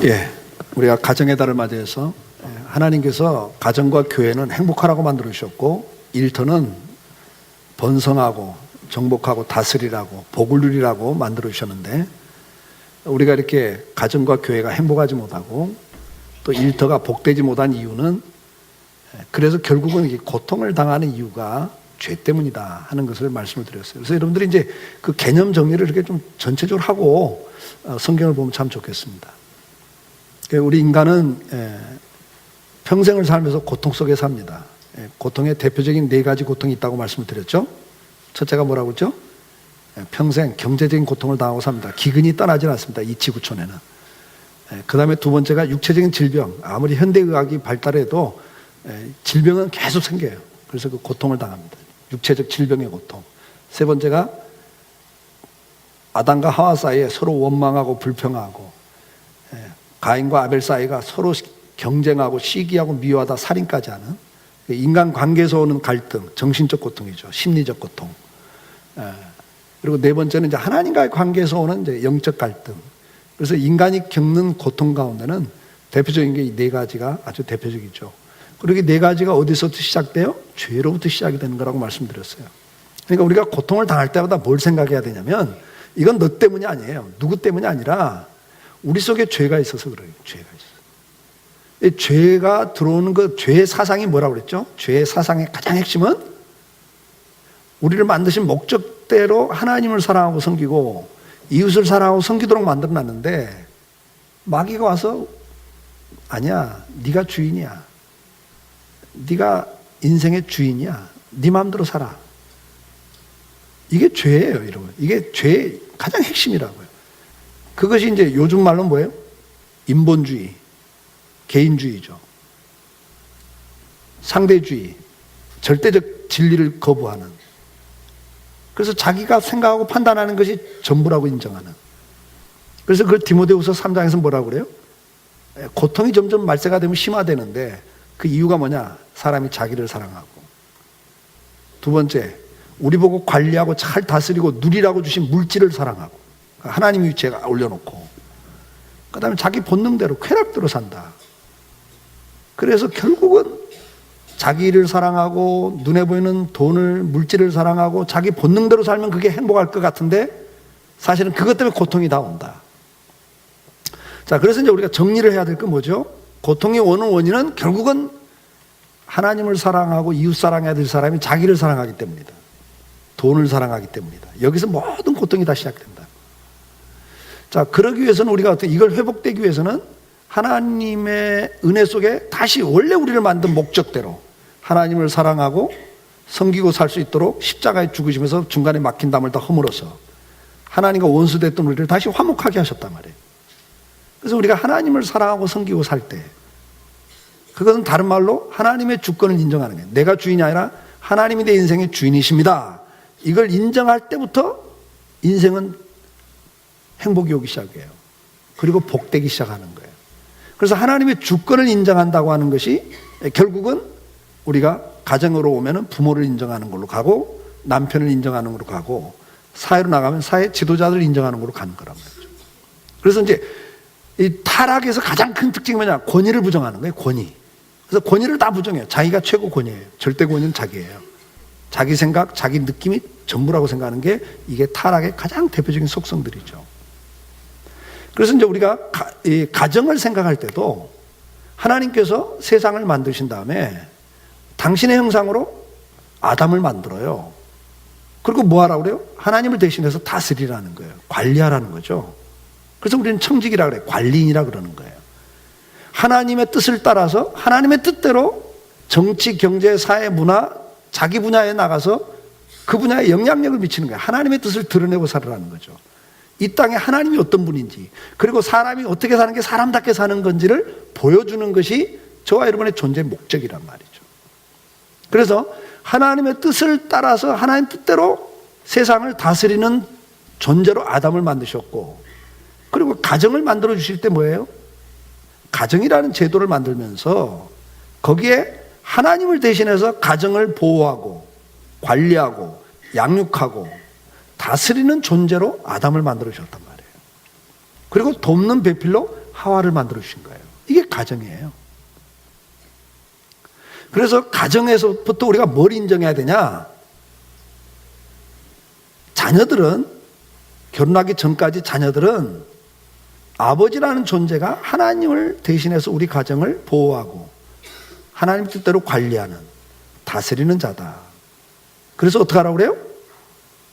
예, 우리가 가정의 달을 맞이해서 하나님께서 가정과 교회는 행복하라고 만들어 주셨고 일터는 번성하고 정복하고 다스리라고 복을 누리라고 만들어 주셨는데 우리가 이렇게 가정과 교회가 행복하지 못하고 또 일터가 복되지 못한 이유는 그래서 결국은 고통을 당하는 이유가 죄 때문이다 하는 것을 말씀을 드렸어요. 그래서 여러분들이 이제 그 개념 정리를 이렇게 좀 전체적으로 하고 성경을 보면 참 좋겠습니다. 우리 인간은 평생을 살면서 고통 속에 삽니다. 고통의 대표적인 4가지 고통이 있다고 말씀을 드렸죠. 첫째가 뭐라고 했죠? 평생 경제적인 고통을 당하고 삽니다. 기근이 떠나지 않습니다. 이 지구촌에는. 그 다음에 두 번째가 육체적인 질병. 아무리 현대의학이 발달해도 질병은 계속 생겨요. 그래서 그 고통을 당합니다. 육체적 질병의 고통. 세 번째가 아담과 하와 사이에 서로 원망하고 불평하고 가인과 아벨 사이가 서로 경쟁하고 시기하고 미워하다 살인까지 하는 인간 관계에서 오는 갈등, 정신적 고통이죠. 심리적 고통. 그리고 네 번째는 이제 하나님과의 관계에서 오는 이제 영적 갈등. 그래서 인간이 겪는 고통 가운데는 대표적인 게 이 4가지가 아주 대표적이죠. 그리고 이 4가지가 어디서부터 시작돼요? 죄로부터 시작이 되는 거라고 말씀드렸어요. 그러니까 우리가 고통을 당할 때마다 뭘 생각해야 되냐면 이건 너 때문이 아니에요. 누구 때문이 아니라 우리 속에 죄가 있어서 그래요. 죄가 있어요. 죄가 들어오는 그 죄의 사상이 뭐라고 그랬죠? 죄의 사상의 가장 핵심은 우리를 만드신 목적대로 하나님을 사랑하고 섬기고 이웃을 사랑하고 섬기도록 만들어놨는데 마귀가 와서 아니야, 네가 주인이야. 네가 인생의 주인이야. 네 마음대로 살아. 이게 죄예요, 여러분. 이게 죄의 가장 핵심이라고요. 그것이 이제 요즘 말로 뭐예요? 인본주의, 개인주의죠. 상대주의, 절대적 진리를 거부하는. 그래서 자기가 생각하고 판단하는 것이 전부라고 인정하는. 그래서 그걸 디모데후서 3장에서 뭐라고 그래요? 고통이 점점 말세가 되면 심화되는데 그 이유가 뭐냐? 사람이 자기를 사랑하고. 두 번째, 우리 보고 관리하고 잘 다스리고 누리라고 주신 물질을 사랑하고 하나님 위치에 올려놓고 그 다음에 자기 본능대로 쾌락대로 산다. 그래서 결국은 자기를 사랑하고 눈에 보이는 돈을 물질을 사랑하고 자기 본능대로 살면 그게 행복할 것 같은데 사실은 그것 때문에 고통이 다 온다. 자, 그래서 이제 우리가 정리를 해야 될 건 뭐죠? 고통이 오는 원인은 결국은 하나님을 사랑하고 이웃 사랑해야 될 사람이 자기를 사랑하기 때문이다. 돈을 사랑하기 때문이다. 여기서 모든 고통이 다 시작된다. 자, 그러기 위해서는 우리가 어떻게 이걸 회복되기 위해서는 하나님의 은혜 속에 다시 원래 우리를 만든 목적대로 하나님을 사랑하고 섬기고 살 수 있도록 십자가에 죽으시면서 중간에 막힌 담을 다 허물어서 하나님과 원수됐던 우리를 다시 화목하게 하셨단 말이에요. 그래서 우리가 하나님을 사랑하고 섬기고 살 때 그것은 다른 말로 하나님의 주권을 인정하는 거예요. 내가 주인이 아니라 하나님이 내 인생의 주인이십니다. 이걸 인정할 때부터 인생은 행복이 오기 시작해요. 그리고 복되기 시작하는 거예요. 그래서 하나님의 주권을 인정한다고 하는 것이 결국은 우리가 가정으로 오면은 부모를 인정하는 걸로 가고 남편을 인정하는 걸로 가고 사회로 나가면 사회 지도자들을 인정하는 걸로 가는 거란 말이죠. 그래서 이제 이 타락에서 가장 큰 특징이 뭐냐? 권위를 부정하는 거예요. 권위. 그래서 권위를 다 부정해요. 자기가 최고 권위예요. 절대 권위는 자기예요. 자기 생각, 자기 느낌이 전부라고 생각하는 게 이게 타락의 가장 대표적인 속성들이죠. 그래서 이제 우리가 가정을 생각할 때도 하나님께서 세상을 만드신 다음에 당신의 형상으로 아담을 만들어요. 그리고 뭐 하라고 그래요? 하나님을 대신해서 다스리라는 거예요. 관리하라는 거죠. 그래서 우리는 청직이라 그래요. 관리인이라 그러는 거예요. 하나님의 뜻을 따라서 하나님의 뜻대로 정치, 경제, 사회, 문화, 자기 분야에 나가서 그 분야에 영향력을 미치는 거예요. 하나님의 뜻을 드러내고 살으라는 거죠. 이 땅에 하나님이 어떤 분인지 그리고 사람이 어떻게 사는 게 사람답게 사는 건지를 보여주는 것이 저와 여러분의 존재의 목적이란 말이죠. 그래서 하나님의 뜻을 따라서 하나님 뜻대로 세상을 다스리는 존재로 아담을 만드셨고 그리고 가정을 만들어 주실 때 뭐예요? 가정이라는 제도를 만들면서 거기에 하나님을 대신해서 가정을 보호하고 관리하고 양육하고 다스리는 존재로 아담을 만들어 주셨단 말이에요. 그리고 돕는 배필로 하와를 만들어 주신 거예요. 이게 가정이에요. 그래서 가정에서부터 우리가 뭘 인정해야 되냐? 자녀들은, 결혼하기 전까지 자녀들은 아버지라는 존재가 하나님을 대신해서 우리 가정을 보호하고 하나님 뜻대로 관리하는, 다스리는 자다. 그래서 어떻게 하라고 그래요?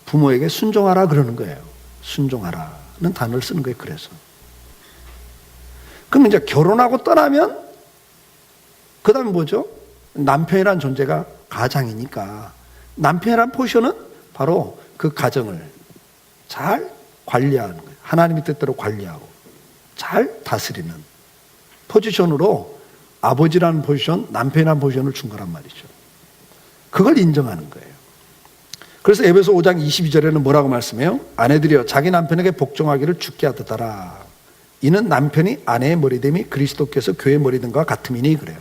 부모에게 순종하라 그러는 거예요. 순종하라는 단어를 쓰는 거예요. 그래서. 그럼 이제 결혼하고 떠나면 그 다음에 뭐죠? 남편이라는 존재가 가장이니까 남편이라는 포지션은 바로 그 가정을 잘 관리하는 거예요. 하나님의 뜻대로 관리하고 잘 다스리는 포지션으로 아버지라는 포지션, 남편이라는 포지션을 준 거란 말이죠. 그걸 인정하는 거예요. 그래서 에베소 5장 22절에는 뭐라고 말씀해요? 아내들이여 자기 남편에게 복종하기를 주께 하듯하라. 이는 남편이 아내의 머리됨이 그리스도께서 교회의 머리됨과 같음이니 그래요.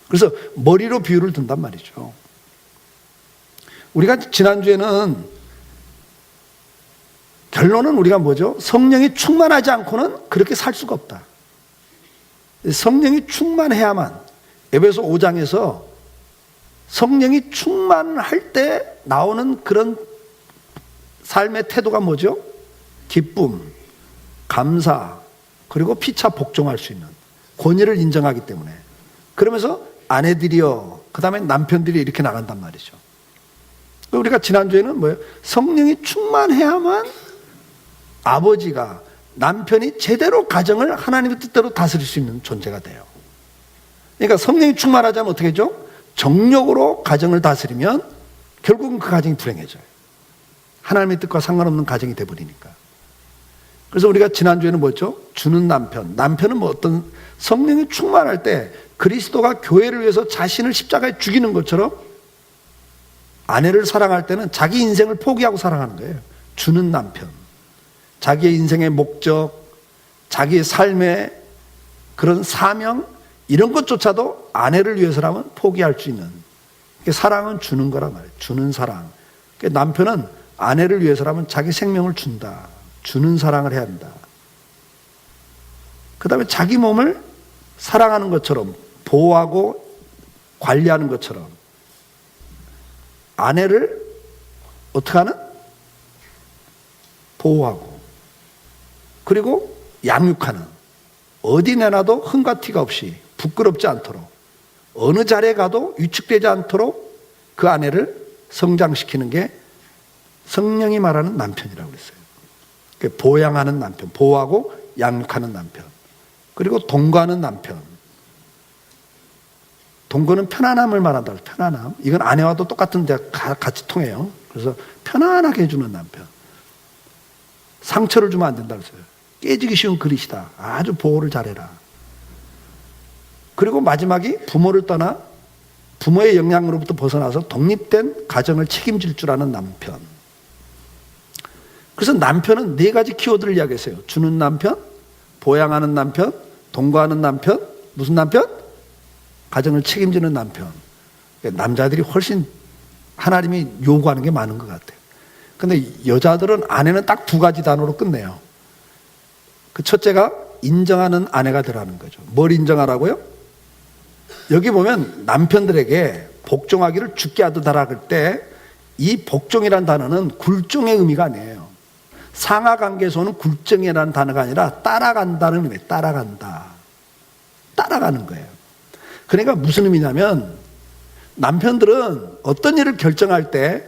그래서 머리로 비유를 든단 말이죠. 우리가 지난주에는 결론은 우리가 뭐죠? 성령이 충만하지 않고는 그렇게 살 수가 없다. 성령이 충만해야만, 에베소 5장에서 성령이 충만할 때 나오는 그런 삶의 태도가 뭐죠? 기쁨, 감사, 그리고 피차 복종할 수 있는 권위를 인정하기 때문에. 그러면서 아내들이여, 그 다음에 남편들이 이렇게 나간단 말이죠. 우리가 지난주에는 뭐예요? 성령이 충만해야만 아버지가, 남편이 제대로 가정을 하나님의 뜻대로 다스릴 수 있는 존재가 돼요. 그러니까 성령이 충만하지 않으면 어떻게 되죠? 정욕으로 가정을 다스리면 결국은 그 가정이 불행해져요. 하나님의 뜻과 상관없는 가정이 돼버리니까. 그래서 우리가 지난주에는 뭐였죠? 주는 남편. 남편은 뭐 어떤 성령이 충만할 때 그리스도가 교회를 위해서 자신을 십자가에 죽이는 것처럼 아내를 사랑할 때는 자기 인생을 포기하고 사랑하는 거예요. 주는 남편. 자기의 인생의 목적, 자기의 삶의 그런 사명, 이런 것조차도 아내를 위해서라면 포기할 수 있는. 사랑은 주는 거란 말이에요. 주는 사랑. 남편은 아내를 위해서라면 자기 생명을 준다. 주는 사랑을 해야 한다. 그 다음에 자기 몸을 사랑하는 것처럼, 보호하고 관리하는 것처럼 아내를 어떻게 하는? 보호하고, 그리고 양육하는, 어디 내놔도 흠과 티가 없이 부끄럽지 않도록, 어느 자리에 가도 위축되지 않도록 그 아내를 성장시키는 게 성령이 말하는 남편이라고 그랬어요. 보양하는 남편, 보호하고 양육하는 남편, 그리고 동거하는 남편. 동거는 편안함을 말한다. 편안함. 이건 아내와도 똑같은데 같이 통해요. 그래서 편안하게 해주는 남편. 상처를 주면 안 된다고 했어요. 깨지기 쉬운 그릇이다. 아주 보호를 잘해라. 그리고 마지막이 부모를 떠나 부모의 영향으로부터 벗어나서 독립된 가정을 책임질 줄 아는 남편. 그래서 남편은 4가지 키워드를 이야기했어요. 주는 남편, 보양하는 남편, 동거하는 남편, 무슨 남편? 가정을 책임지는 남편. 남자들이 훨씬 하나님이 요구하는 게 많은 것 같아요. 근데 여자들은 아내는 딱 2가지 단어로 끝내요. 그 첫째가 인정하는 아내가 되라는 거죠. 뭘 인정하라고요? 여기 보면 남편들에게 복종하기를 주께 하듯하라 그럴 때 이 복종이라는 단어는 굴종의 의미가 아니에요. 상하 관계에서 오는 굴종이라는 단어가 아니라 따라간다는 의미예요. 따라간다. 따라가는 거예요. 그러니까 무슨 의미냐면 남편들은 어떤 일을 결정할 때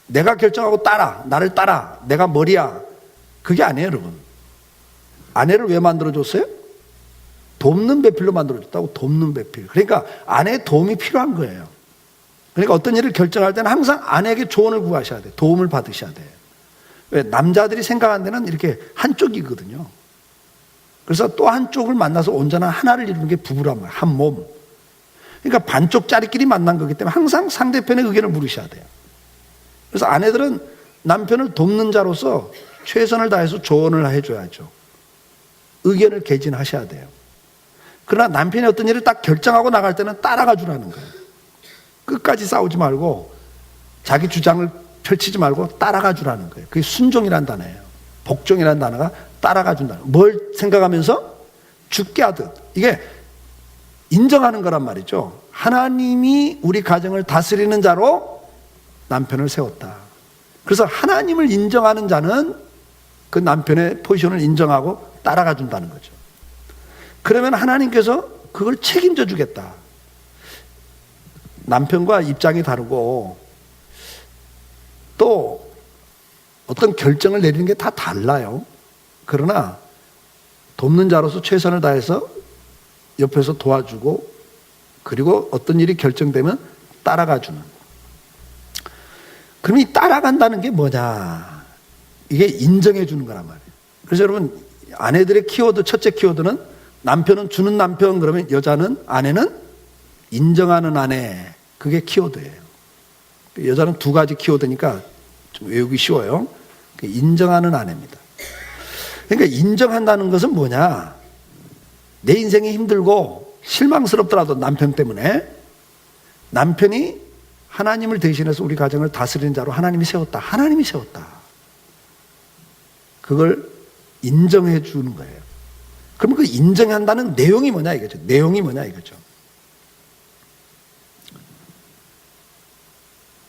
내가 결정하고 따라, 나를 따라, 내가 머리야. 그게 아니에요, 여러분. 아내를 왜 만들어줬어요? 돕는 배필로 만들어줬다고. 돕는 배필. 그러니까 아내의 도움이 필요한 거예요. 그러니까 어떤 일을 결정할 때는 항상 아내에게 조언을 구하셔야 돼요. 도움을 받으셔야 돼요. 왜? 남자들이 생각하는 데는 이렇게 한쪽이거든요. 그래서 또 한쪽을 만나서 온전한 하나를 이루는 게 부부란 말이에요. 한 몸. 그러니까 반쪽짜리끼리 만난 거기 때문에 항상 상대편의 의견을 물으셔야 돼요. 그래서 아내들은 남편을 돕는 자로서 최선을 다해서 조언을 해줘야죠. 의견을 개진하셔야 돼요. 그러나 남편이 어떤 일을 딱 결정하고 나갈 때는 따라가 주라는 거예요. 끝까지 싸우지 말고 자기 주장을 펼치지 말고 따라가 주라는 거예요. 그게 순종이라는 단어예요. 복종이라는 단어가 따라가 준다. 뭘 생각하면서? 죽게 하듯. 이게 인정하는 거란 말이죠. 하나님이 우리 가정을 다스리는 자로 남편을 세웠다. 그래서 하나님을 인정하는 자는 그 남편의 포지션을 인정하고 따라가 준다는 거죠. 그러면 하나님께서 그걸 책임져 주겠다. 남편과 입장이 다르고 또 어떤 결정을 내리는 게 다 달라요. 그러나 돕는 자로서 최선을 다해서 옆에서 도와주고 그리고 어떤 일이 결정되면 따라가 주는. 그럼 이 따라간다는 게 뭐냐? 이게 인정해 주는 거란 말이에요. 그래서 여러분, 아내들의 키워드, 첫째 키워드는 남편은 주는 남편, 그러면 여자는, 아내는 인정하는 아내. 그게 키워드예요. 여자는 두 가지 키워드니까 좀 외우기 쉬워요. 인정하는 아내입니다. 그러니까 인정한다는 것은 뭐냐? 내 인생이 힘들고 실망스럽더라도 남편 때문에 남편이 하나님을 대신해서 우리 가정을 다스리는 자로 하나님이 세웠다. 하나님이 세웠다. 그걸 인정해 주는 거예요. 그럼 그 인정한다는 내용이 뭐냐 이거죠. 내용이 뭐냐 이거죠.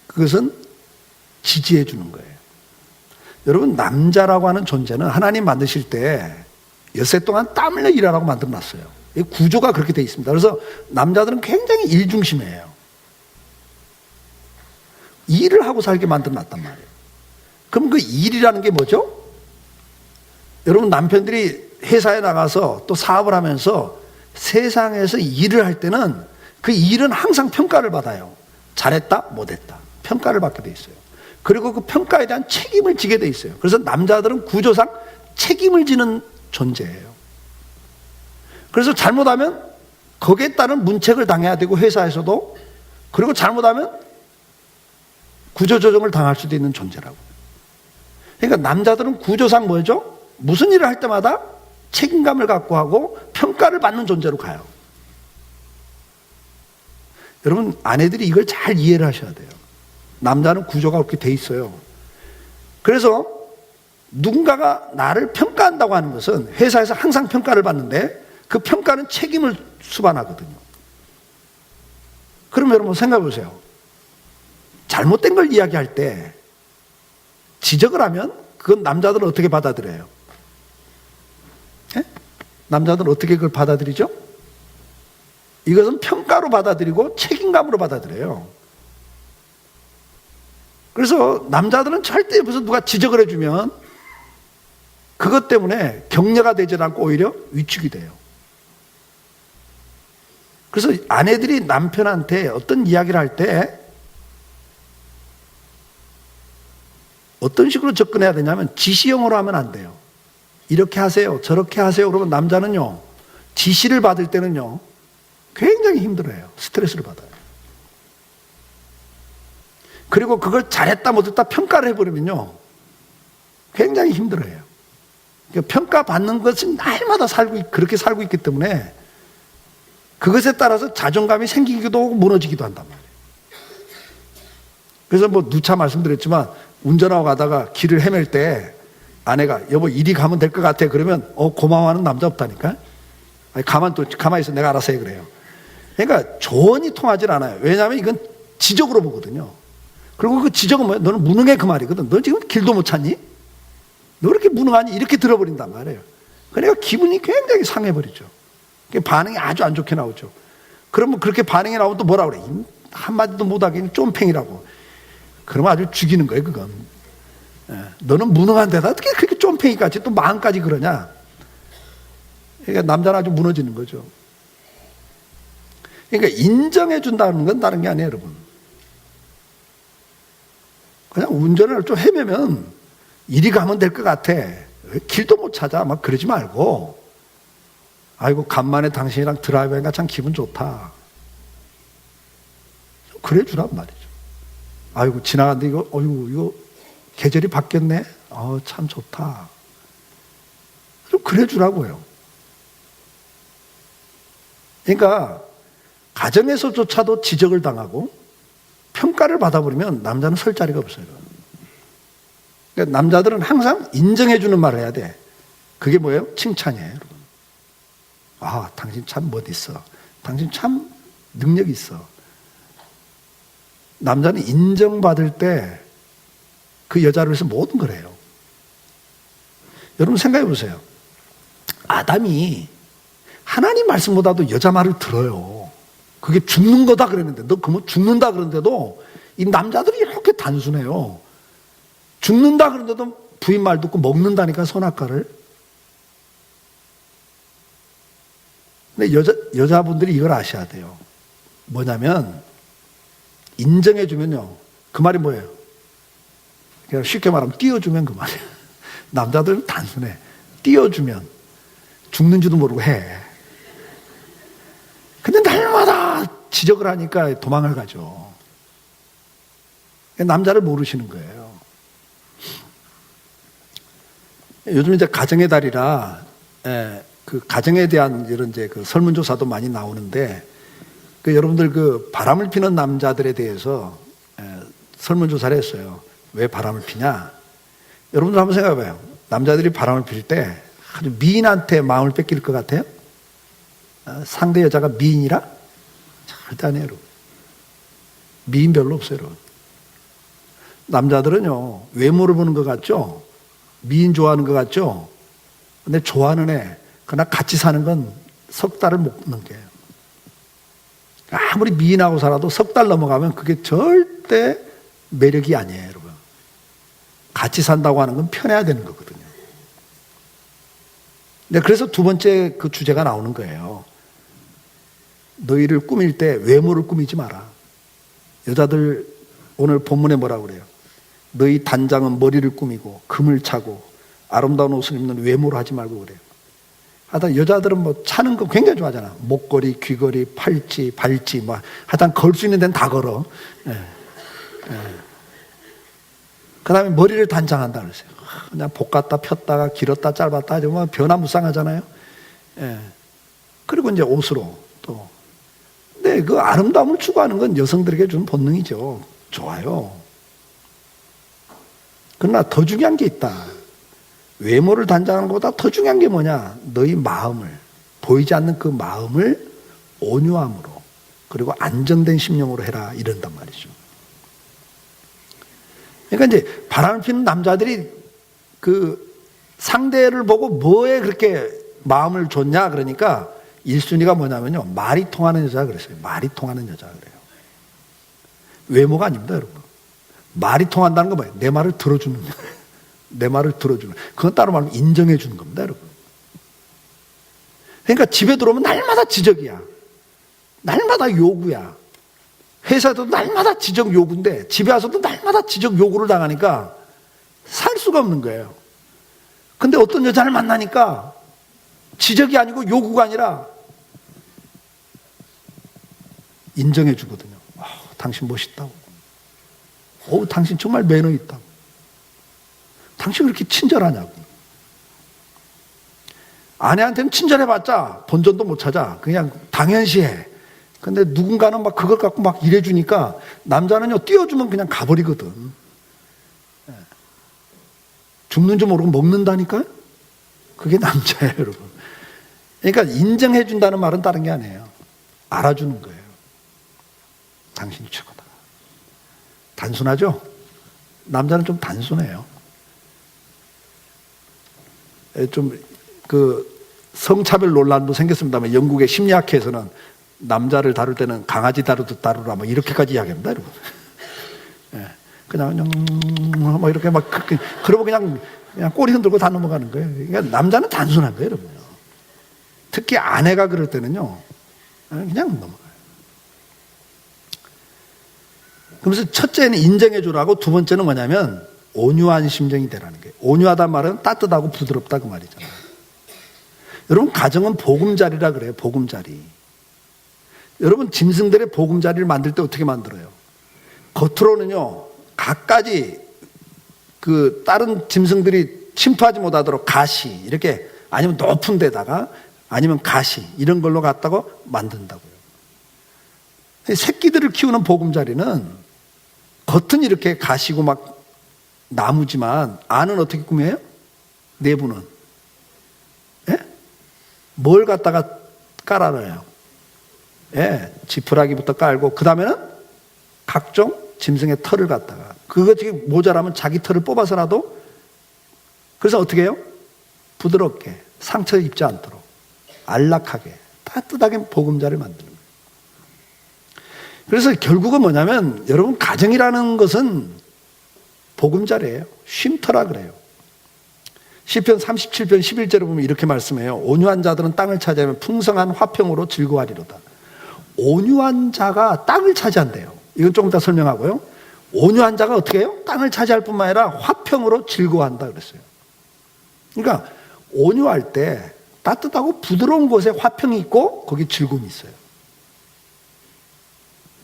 그것은 지지해 주는 거예요. 여러분, 남자라고 하는 존재는 하나님 만드실 때 엿새 동안 땀 흘려 일하라고 만들어놨어요. 이 구조가 그렇게 되어 있습니다. 그래서 남자들은 굉장히 일중심이에요. 일을 하고 살게 만들어놨단 말이에요. 그럼 그 일이라는 게 뭐죠? 여러분, 남편들이 회사에 나가서 또 사업을 하면서 세상에서 일을 할 때는 그 일은 항상 평가를 받아요. 잘했다, 못했다. 평가를 받게 돼 있어요. 그리고 그 평가에 대한 책임을 지게 돼 있어요. 그래서 남자들은 구조상 책임을 지는 존재예요. 그래서 잘못하면 거기에 따른 문책을 당해야 되고, 회사에서도. 그리고 잘못하면 구조조정을 당할 수도 있는 존재라고. 그러니까 남자들은 구조상 뭐죠? 무슨 일을 할 때마다 책임감을 갖고 하고 평가를 받는 존재로 가요. 여러분, 아내들이 이걸 잘 이해를 하셔야 돼요. 남자는 구조가 그렇게 돼 있어요. 그래서 누군가가 나를 평가한다고 하는 것은, 회사에서 항상 평가를 받는데 그 평가는 책임을 수반하거든요. 그럼 여러분 생각해 보세요. 잘못된 걸 이야기할 때 지적을 하면 그건 남자들은 어떻게 받아들여요? 예? 남자들은 어떻게 그걸 받아들이죠? 이것은 평가로 받아들이고 책임감으로 받아들여요. 그래서 남자들은 절대 옆에서 누가 지적을 해주면 그것 때문에 격려가 되지 않고 오히려 위축이 돼요. 그래서 아내들이 남편한테 어떤 이야기를 할 때 어떤 식으로 접근해야 되냐면, 지시형으로 하면 안 돼요. 이렇게 하세요, 저렇게 하세요. 그러면 남자는요, 지시를 받을 때는요, 굉장히 힘들어요. 스트레스를 받아요. 그리고 그걸 잘했다 못했다 평가를 해버리면요, 굉장히 힘들어요. 그러니까 평가받는 것은 날마다 그렇게 살고 있기 때문에 그것에 따라서 자존감이 생기기도 하고 무너지기도 한단 말이에요. 그래서 뭐 누차 말씀드렸지만, 운전하고 가다가 길을 헤맬 때 아내가 여보 이리 가면 될 것 같아 그러면 고마워하는 남자 없다니까. 아니, 가만히 있어, 내가 알아서 해 그래요. 그러니까 조언이 통하질 않아요. 왜냐하면 이건 지적으로 보거든요. 그리고 그 지적은 뭐예요? 너는 무능해, 그 말이거든. 너 지금 길도 못 찾니? 너 그렇게 무능하니? 이렇게 들어버린단 말이에요. 그러니까 기분이 굉장히 상해버리죠. 반응이 아주 안 좋게 나오죠. 그러면 그렇게 반응이 나오면 또 뭐라 그래? 한마디도 못하기는 쫌팽이라고. 그러면 아주 죽이는 거예요, 그건. 너는 무능한 데다 어떻게 그렇게 쫌팽이까지 또 마음까지 그러냐? 그러니까 남자는 아주 무너지는 거죠. 그러니까 인정해 준다는 건 다른 게 아니에요, 여러분. 그냥 운전을 좀 헤매면 이리 가면 될 것 같아. 길도 못 찾아. 막 그러지 말고, 아이고 간만에 당신이랑 드라이브하니까 참 기분 좋다. 그래 주란 말이죠. 아이고 지나갔는데 이거 계절이 바뀌었네. 참 좋다. 좀 그래 주라고요. 그러니까 가정에서조차도 지적을 당하고 평가를 받아버리면 남자는 설 자리가 없어요. 그러니까 남자들은 항상 인정해 주는 말을 해야 돼. 그게 뭐예요? 칭찬이에요, 여러분. 아, 당신 참 멋있어. 당신 참 능력 있어. 남자는 인정받을 때 그 여자를 위해서 모든 걸 해요. 여러분 생각해 보세요. 아담이 하나님 말씀보다도 여자 말을 들어요. 그게 죽는 거다 그랬는데, 너 그러면 죽는다 그러는데도 이 남자들이 이렇게 단순해요. 죽는다 그러는데도 부인 말 듣고 먹는다니까, 선악과를. 근데 여자분들이 이걸 아셔야 돼요. 뭐냐면, 인정해주면요. 그 말이 뭐예요? 그냥 쉽게 말하면 띄워주면 그 말이에요. 남자들은 단순해. 띄워주면 죽는지도 모르고 해. 근데 날마다 지적을 하니까 도망을 가죠. 남자를 모르시는 거예요. 요즘 이제 가정의 달이라 그 가정에 대한 이런 이제 그 설문조사도 많이 나오는데, 그 여러분들 그 바람을 피는 남자들에 대해서 설문조사를 했어요. 왜 바람을 피냐? 여러분들 한번 생각해봐요. 남자들이 바람을 필 때 아주 미인한테 마음을 뺏길 것 같아요? 상대 여자가 미인이라? 절대 아니에요, 여러분. 미인 별로 없어요, 여러분. 남자들은요, 외모를 보는 것 같죠? 미인 좋아하는 것 같죠? 근데 좋아하는 애, 그러나 같이 사는 건 석 달을 못 넘겨요. 아무리 미인하고 살아도 석 달 넘어가면 그게 절대 매력이 아니에요, 여러분. 같이 산다고 하는 건 편해야 되는 거거든요. 그래서 두 번째 그 주제가 나오는 거예요. 너희를 꾸밀 때 외모를 꾸미지 마라. 여자들 오늘 본문에 뭐라고 그래요? 너희 단장은 머리를 꾸미고 금을 차고 아름다운 옷을 입는 외모로 하지 말고 그래요. 하여튼 여자들은 뭐 차는 거 굉장히 좋아하잖아. 목걸이, 귀걸이, 팔찌, 발찌, 뭐 하여튼 걸 수 있는 데는 다 걸어. 그 다음에 머리를 단장한다 그랬어요. 그냥 볶았다 폈다가 길었다 짧았다 하죠. 뭐 변화무쌍하잖아요. 그리고 이제 옷으로 또. 근데 그 아름다움을 추구하는 건 여성들에게 준 본능이죠. 좋아요. 그러나 더 중요한 게 있다. 외모를 단장하는 것보다 더 중요한 게 뭐냐? 너희 마음을, 보이지 않는 그 마음을 온유함으로, 그리고 안정된 심령으로 해라, 이런단 말이죠. 그러니까 이제 바람을 피는 남자들이 그 상대를 보고 뭐에 그렇게 마음을 줬냐 그러니까 1순위가 뭐냐면요, 말이 통하는 여자 그랬어요. 말이 통하는 여자 그래요. 외모가 아닙니다, 여러분. 말이 통한다는 건 뭐예요? 내 말을 들어주는 거예요. 내 말을 들어주는. 그건 따로 말하면 인정해 주는 겁니다, 여러분. 그러니까 집에 들어오면 날마다 지적이야. 날마다 요구야. 회사에도 날마다 지적 요구인데 집에 와서도 날마다 지적 요구를 당하니까 살 수가 없는 거예요. 근데 어떤 여자를 만나니까 지적이 아니고 요구가 아니라 인정해 주거든요. 당신 멋있다고. 당신 정말 매너 있다고. 당신 왜 이렇게 친절하냐고. 아내한테는 친절해봤자 본전도 못 찾아. 그냥 당연시해. 근데 누군가는 막 그걸 갖고 막 일해주니까 남자는요, 띄워주면 그냥 가버리거든. 죽는 줄 모르고 먹는다니까요? 그게 남자예요, 여러분. 그러니까 인정해준다는 말은 다른 게 아니에요. 알아주는 거예요. 당신이 최고다. 단순하죠? 남자는 좀 단순해요. 좀 성차별 논란도 생겼습니다만 영국의 심리학회에서는 남자를 다룰 때는 강아지 다루듯 다루라 뭐 이렇게까지 이야기합니다, 여러분. 그냥 뭐 이렇게 막 그러고 그냥 꼬리 흔들고 다 넘어가는 거예요. 그러니까 남자는 단순한 거예요, 여러분. 특히 아내가 그럴 때는요, 그냥 넘어가요. 그러면서 첫째는 인정해 주라고, 두 번째는 뭐냐면 온유한 심정이 되라는 거예요. 온유하단 말은 따뜻하고 부드럽다 그 말이잖아요. 여러분, 가정은 보금자리라 그래요. 보금자리. 여러분, 짐승들의 보금자리를 만들 때 어떻게 만들어요? 겉으로는요, 갖가지 그 다른 짐승들이 침투하지 못하도록 가시, 이렇게, 아니면 높은 데다가, 아니면 가시, 이런 걸로 갖다가 만든다고요. 새끼들을 키우는 보금자리는 겉은 이렇게 가시고 막 나무지만 안은 어떻게 꾸며요? 내부는. 예? 뭘 갖다가 깔아놔요. 예, 지푸라기부터 깔고 그 다음에는 각종 짐승의 털을 갖다가 그거 되게 모자라면 자기 털을 뽑아서라도 그래서 어떻게 해요? 부드럽게 상처 입지 않도록 안락하게 따뜻하게 보금자를 만드는 거예요. 그래서 결국은 뭐냐면 여러분 가정이라는 것은 보금자리예요. 쉼터라 그래요. 시편 37편 11절에 보면 이렇게 말씀해요. 온유한 자들은 땅을 차지하면 풍성한 화평으로 즐거워하리로다. 온유한 자가 땅을 차지한대요. 이건 조금 더 설명하고요. 온유한 자가 어떻게 해요? 땅을 차지할 뿐만 아니라 화평으로 즐거워한다 그랬어요. 그러니까 온유할 때 따뜻하고 부드러운 곳에 화평이 있고 거기 즐거움이 있어요.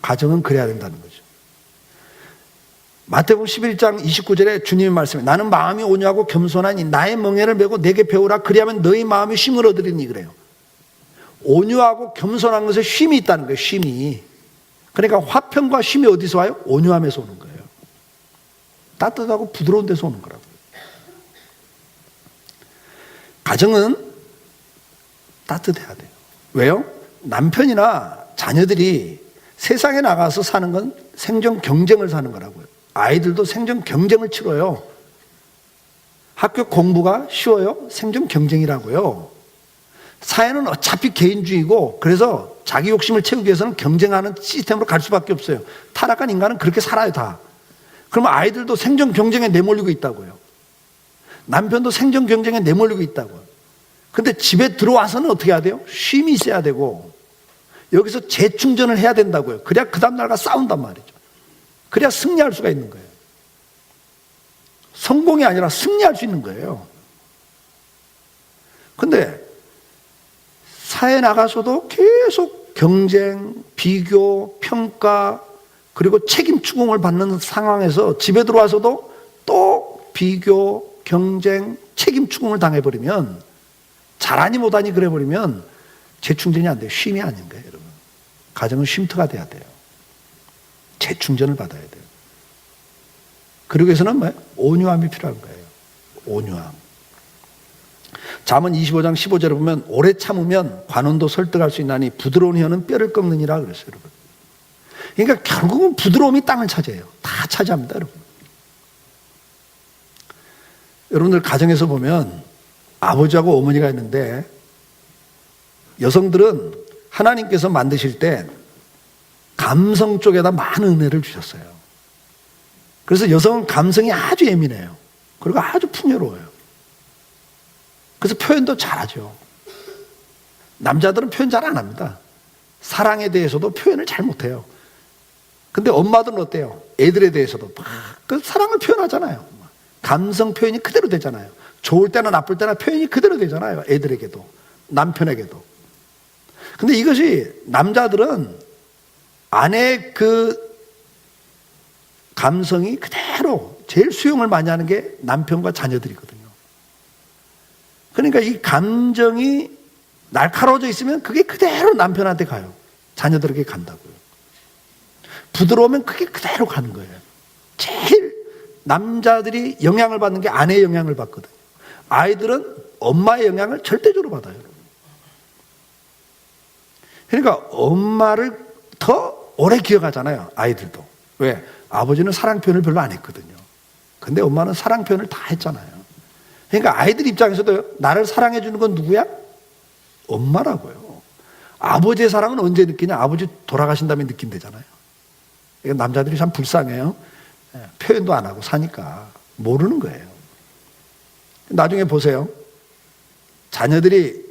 가정은 그래야 된다는 거죠. 마태복음 11장 29절에 주님의 말씀에 나는 마음이 온유하고 겸손하니 나의 멍에를 메고 내게 배우라 그리하면 너희 마음이 쉼을 얻으리니 그래요. 온유하고 겸손한 것에 쉼이 있다는 거예요. 쉼이. 그러니까 화평과 쉼이 어디서 와요? 온유함에서 오는 거예요. 따뜻하고 부드러운 데서 오는 거라고요. 가정은 따뜻해야 돼요. 왜요? 남편이나 자녀들이 세상에 나가서 사는 건 생존 경쟁을 사는 거라고요. 아이들도 생존 경쟁을 치러요. 학교 공부가 쉬워요? 생존 경쟁이라고요. 사회는 어차피 개인주의고 그래서 자기 욕심을 채우기 위해서는 경쟁하는 시스템으로 갈 수밖에 없어요. 타락한 인간은 그렇게 살아요 다. 그러면 아이들도 생존 경쟁에 내몰리고 있다고요. 남편도 생존 경쟁에 내몰리고 있다고요. 근데 집에 들어와서는 어떻게 해야 돼요? 쉼이 있어야 되고 여기서 재충전을 해야 된다고요. 그래야 그 다음날 가 싸운단 말이죠. 그래야 승리할 수가 있는 거예요. 성공이 아니라 승리할 수 있는 거예요. 근데 사회에 나가서도 계속 경쟁, 비교, 평가 그리고 책임 추궁을 받는 상황에서 집에 들어와서도 또 비교, 경쟁, 책임 추궁을 당해버리면 잘하니 못하니 그래버리면 재충전이 안 돼요. 쉼이 아닌 거예요, 여러분. 가정은 쉼터가 돼야 돼요. 재충전을 받아야 돼요. 그러기 위해서는 뭐예요? 온유함이 필요한 거예요. 온유함. 잠언 25장 15절에 보면 오래 참으면 관원도 설득할 수 있나니 부드러운 혀는 뼈를 꺾느니라 그랬어요, 여러분. 그러니까 결국은 부드러움이 땅을 차지해요. 다 차지합니다, 여러분. 여러분들 가정에서 보면 아버지하고 어머니가 있는데 여성들은 하나님께서 만드실 때 감성 쪽에다 많은 은혜를 주셨어요. 그래서 여성은 감성이 아주 예민해요. 그리고 아주 풍요로워요. 그래서 표현도 잘하죠. 남자들은 표현 잘 안 합니다. 사랑에 대해서도 표현을 잘 못해요. 근데 엄마들은 어때요? 애들에 대해서도 막 그 사랑을 표현하잖아요. 감성 표현이 그대로 되잖아요. 좋을 때나 나쁠 때나 표현이 그대로 되잖아요. 애들에게도 남편에게도. 근데 이것이 남자들은 아내의 그 감성이 그대로 제일 수용을 많이 하는 게 남편과 자녀들이거든요. 그러니까 이 감정이 날카로워져 있으면 그게 그대로 남편한테 가요. 자녀들에게 간다고요. 부드러우면 그게 그대로 가는 거예요. 제일 남자들이 영향을 받는 게 아내의 영향을 받거든요. 아이들은 엄마의 영향을 절대적으로 받아요. 그러니까 엄마를 더 오래 기억하잖아요. 아이들도. 왜? 아버지는 사랑 표현을 별로 안 했거든요. 근데 엄마는 사랑 표현을 다 했잖아요. 그러니까 아이들 입장에서도 나를 사랑해 주는 건 누구야? 엄마라고요. 아버지의 사랑은 언제 느끼냐? 아버지 돌아가신 다음에 느낀대잖아요. 그러니까 남자들이 참 불쌍해요. 표현도 안 하고 사니까 모르는 거예요. 나중에 보세요. 자녀들이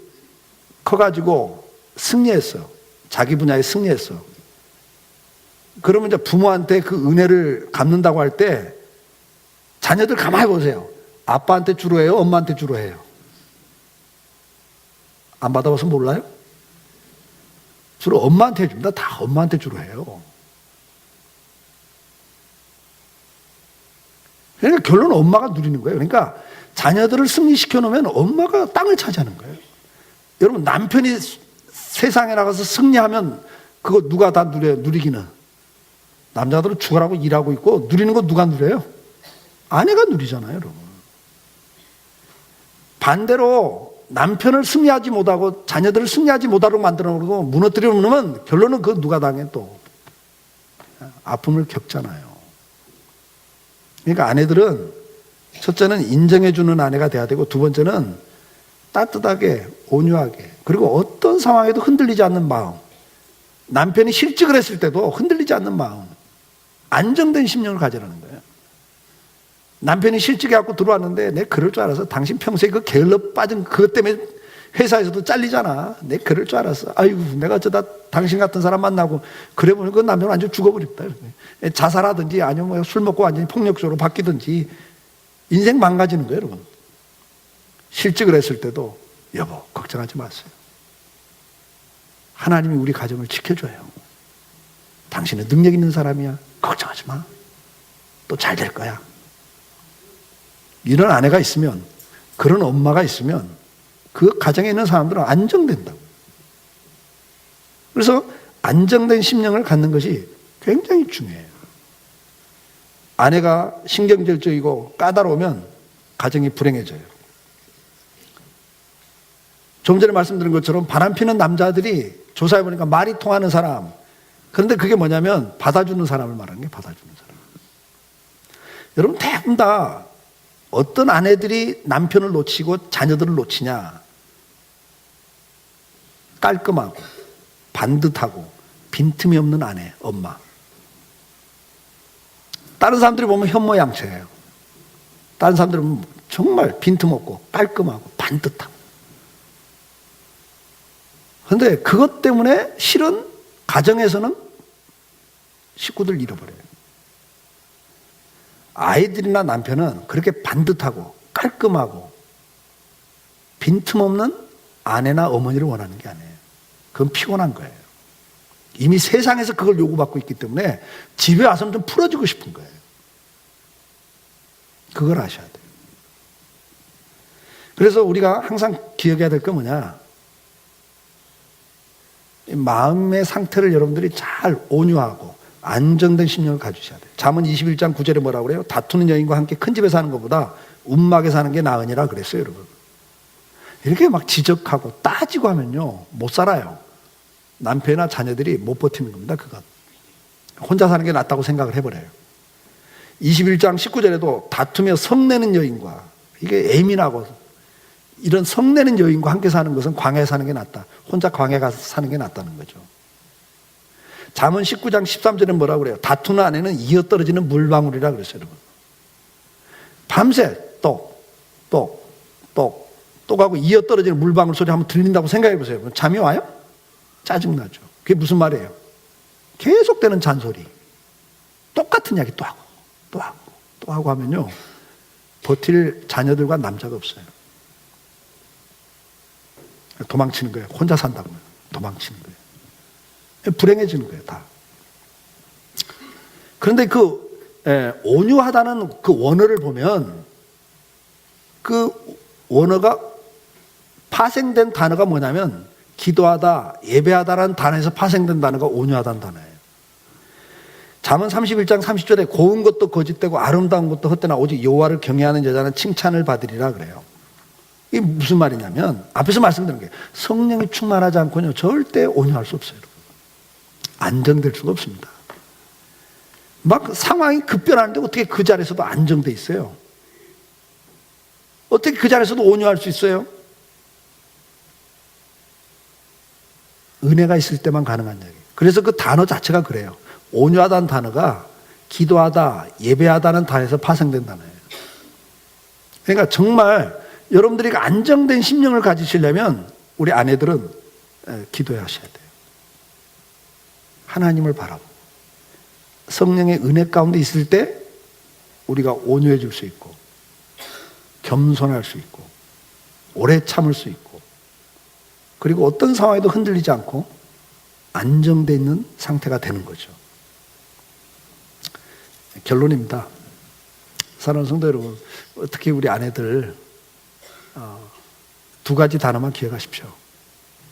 커가지고 승리했어. 자기 분야에 승리했어. 그러면 이제 부모한테 그 은혜를 갚는다고 할 때 자녀들 가만히 보세요. 아빠한테 주로 해요? 엄마한테 주로 해요? 안 받아봐서 몰라요? 주로 엄마한테 해줍니다. 다 엄마한테 주로 해요. 그러니까 결론은 엄마가 누리는 거예요. 그러니까 자녀들을 승리시켜 놓으면 엄마가 땅을 차지하는 거예요. 여러분 남편이 세상에 나가서 승리하면 그거 누가 다 누려요? 누리기는. 남자들은 죽으라고 일하고 있고 누리는 거 누가 누려요? 아내가 누리잖아요, 여러분. 반대로 남편을 승리하지 못하고 자녀들을 승리하지 못하도록 만들어 놓고 무너뜨려 놓으면 결론은 그 누가 당해 또 아픔을 겪잖아요. 그러니까 아내들은 첫째는 인정해주는 아내가 돼야 되고, 두 번째는 따뜻하게 온유하게, 그리고 어떤 상황에도 흔들리지 않는 마음, 남편이 실직을 했을 때도 흔들리지 않는 마음, 안정된 심령을 가지라는 거예요. 남편이 실직해갖고 들어왔는데 내 그럴 줄 알아서, 당신 평소에 그 게을러 빠진 그것 때문에 회사에서도 잘리잖아. 내 그럴 줄 알았어. 아이고, 내가 어쩌다 당신 같은 사람 만나고, 그래 보면 그 남편 완전 죽어버렸다. 자살하든지 아니면 뭐 술 먹고 완전히 폭력적으로 바뀌든지 인생 망가지는 거예요, 여러분. 실직을 했을 때도 여보 걱정하지 마세요. 하나님이 우리 가정을 지켜줘요. 당신은 능력 있는 사람이야. 걱정하지 마. 또 잘 될 거야. 이런 아내가 있으면, 그런 엄마가 있으면 그 가정에 있는 사람들은 안정된다고. 그래서 안정된 심령을 갖는 것이 굉장히 중요해요. 아내가 신경질적이고 까다로우면 가정이 불행해져요. 좀 전에 말씀드린 것처럼 바람 피는 남자들이 조사해보니까 말이 통하는 사람, 그런데 그게 뭐냐면 받아주는 사람을 말하는 게 받아주는 사람. 여러분 대부분 다 어떤 아내들이 남편을 놓치고 자녀들을 놓치냐? 깔끔하고 반듯하고 빈틈이 없는 아내, 엄마. 다른 사람들이 보면 현모양처예요. 다른 사람들은 보면 정말 빈틈없고 깔끔하고 반듯하고. 그런데 그것 때문에 실은 가정에서는 식구들 잃어버려요. 아이들이나 남편은 그렇게 반듯하고 깔끔하고 빈틈없는 아내나 어머니를 원하는 게 아니에요. 그건 피곤한 거예요. 이미 세상에서 그걸 요구받고 있기 때문에 집에 와서는 좀 풀어주고 싶은 거예요. 그걸 아셔야 돼요. 그래서 우리가 항상 기억해야 될 건 뭐냐? 마음의 상태를 여러분들이 잘 온유하고 안정된 심령을 가지셔야 돼요. 잠언 21장 9절에 뭐라고 그래요? 다투는 여인과 함께 큰 집에 사는 것보다 움막에 사는 게 나으니라 그랬어요, 여러분. 이렇게 막 지적하고 따지고 하면요, 못 살아요. 남편이나 자녀들이 못 버티는 겁니다, 그건. 혼자 사는 게 낫다고 생각을 해버려요. 21장 19절에도 다투며 성내는 여인과, 이게 예민하고 이런 성내는 여인과 함께 사는 것은 광야에 사는 게 낫다. 혼자 광야에 가서 사는 게 낫다는 거죠. 잠언 19장 13절에 뭐라고 그래요? 다투는 아내는 이어떨어지는 물방울이라 그랬어요, 여러분. 밤새 똑 하고 이어떨어지는 물방울 소리 한번 들린다고 생각해 보세요. 잠이 와요? 짜증나죠. 그게 무슨 말이에요? 계속되는 잔소리. 똑같은 이야기 또 하고 하면요, 버틸 자녀들과 남자가 없어요. 도망치는 거예요. 혼자 산다고 도망치는 거예요. 불행해지는 거예요, 다. 그런데 온유하다는 그 원어를 보면 그 원어가 파생된 단어가 뭐냐면 기도하다, 예배하다라는 단어에서 파생된 단어가 온유하다는 단어예요. 잠언 31장 30절에 고운 것도 거짓되고 아름다운 것도 헛되나 오직 여호와를 경외하는 여자는 칭찬을 받으리라 그래요. 이게 무슨 말이냐면 앞에서 말씀드린 게 성령이 충만하지 않고는 절대 온유할 수 없어요. 안정될 수가 없습니다. 막 상황이 급변하는데 어떻게 그 자리에서도 안정돼 있어요? 어떻게 그 자리에서도 온유할 수 있어요? 은혜가 있을 때만 가능한 얘기예요. 그래서 그 단어 자체가 그래요. 온유하다는 단어가 기도하다, 예배하다는 단어에서 파생된 단어예요. 그러니까 정말 여러분들이 안정된 심령을 가지시려면 우리 아내들은 기도해야 하셔야 돼요. 하나님을 바라보고 성령의 은혜 가운데 있을 때 우리가 온유해질 수 있고 겸손할 수 있고 오래 참을 수 있고 그리고 어떤 상황에도 흔들리지 않고 안정되어 있는 상태가 되는 거죠. 결론입니다. 사랑하는 성도 여러분, 특히 우리 아내들 두 가지 단어만 기억하십시오.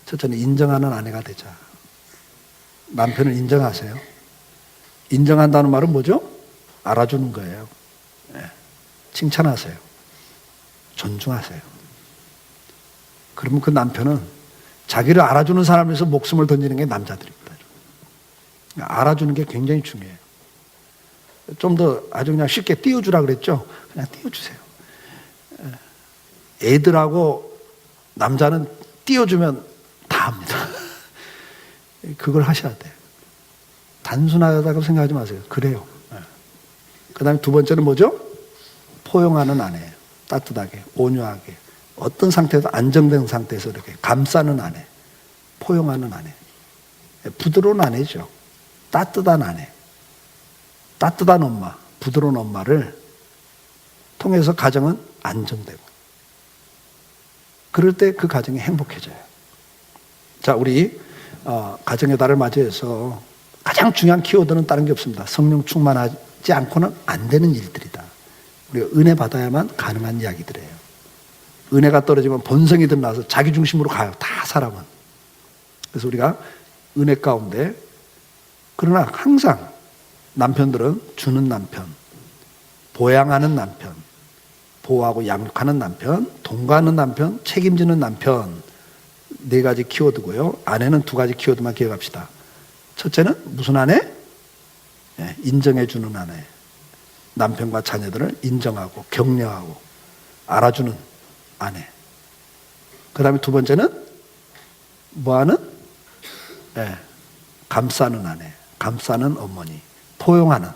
첫째는 인정하는 아내가 되자. 남편을 인정하세요. 인정한다는 말은 뭐죠? 알아주는 거예요. 칭찬하세요. 존중하세요. 그러면 그 남편은 자기를 알아주는 사람에서 목숨을 던지는 게 남자들입니다. 알아주는 게 굉장히 중요해요. 좀 더 아주 그냥 쉽게 띄워주라 그랬죠? 그냥 띄워주세요. 애들하고 남자는 띄워주면 다 합니다. 그걸 하셔야 돼요. 단순하다고 생각하지 마세요. 그래요. 그 다음에 두 번째는 뭐죠? 포용하는 아내예요. 따뜻하게, 온유하게. 어떤 상태에서 안정된 상태에서 이렇게 감싸는 아내. 포용하는 아내. 부드러운 아내죠. 따뜻한 아내. 따뜻한 엄마, 부드러운 엄마를 통해서 가정은 안정되고. 그럴 때 그 가정이 행복해져요. 자, 우리 가정의 달을 맞이해서 가장 중요한 키워드는 다른 게 없습니다. 성령 충만하지 않고는 안 되는 일들이다. 우리가 은혜 받아야만 가능한 이야기들이에요. 은혜가 떨어지면 본성이 드러나서 자기 중심으로 가요. 다 사람은. 그래서 우리가 은혜 가운데 그러나 항상 남편들은 주는 남편, 보양하는 남편, 보호하고 양육하는 남편, 동거하는 남편, 책임지는 남편 4가지 키워드고요. 아내는 2가지 키워드만 기억합시다. 첫째는 무슨 아내? 네, 인정해주는 아내. 남편과 자녀들을 인정하고 격려하고 알아주는 아내. 그 다음에 2번째는 뭐하는? 네, 감싸는 아내, 감싸는 어머니, 포용하는.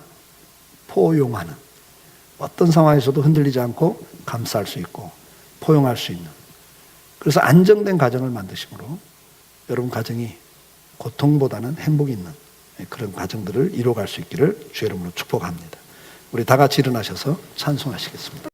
어떤 상황에서도 흔들리지 않고 감쌀 수 있고 포용할 수 있는. 그래서 안정된 가정을 만드심으로 여러분 가정이 고통보다는 행복이 있는 그런 가정들을 이루어갈 수 있기를 주의 이름으로 축복합니다. 우리 다 같이 일어나셔서 찬송하시겠습니다.